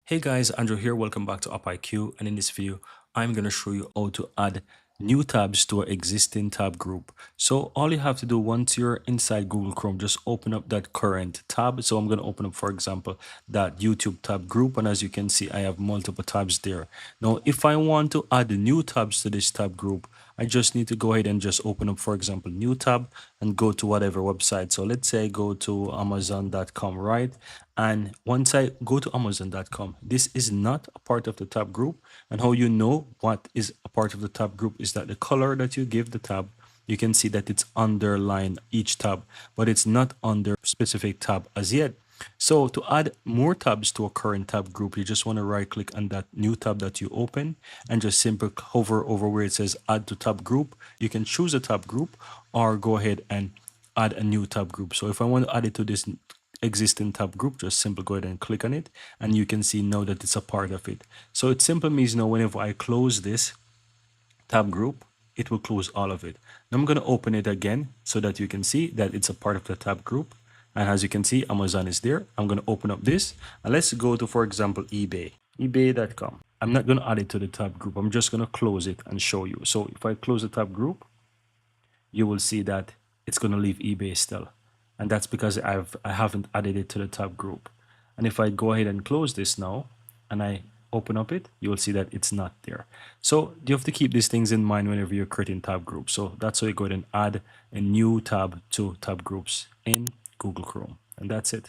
Hey guys, Andrew here. Welcome back to UpIQ. And in this video, I'm going to show you how to add new tabs to an existing tab group. So all you have to do once you're inside Google Chrome, just open up that current tab. So I'm going to open up, for example, that YouTube tab group. And as you can see, I have multiple tabs there. Now, if I want to add new tabs to this tab group, I just need to go ahead and just open up, for example, new tab and go to whatever website. So let's say I go to Amazon.com, right? And once I go to Amazon.com, this is not a part of the tab group. And how you know what is a part of the tab group is that the color that you give the tab, you can see that it's underlined each tab, but it's not under specific tab as yet. So to add more tabs to a current tab group, you just want to right click on that new tab that you open and just simply hover over where it says add to tab group. You can choose a tab group or go ahead and add a new tab group. So if I want to add it to this existing tab group, just simply go ahead and click on it and you can see now that it's a part of it. So it simply means now whenever I close this tab group, it will close all of it. Now I'm going to open it again so that you can see that it's a part of the tab group. And as you can see, Amazon is there. I'm going to open up this and let's go to, for example, ebay.com. I'm not going to add it to the tab group. I'm just going to close it and show you. So if I close the tab group, you will see that it's going to leave eBay still. And that's because I haven't added it to the tab group. And if I go ahead and close this now and I open up it, you will see that it's not there. So you have to keep these things in mind whenever you're creating tab groups. So that's how you go ahead and add a new tab to tab groups in Google Chrome. And that's it.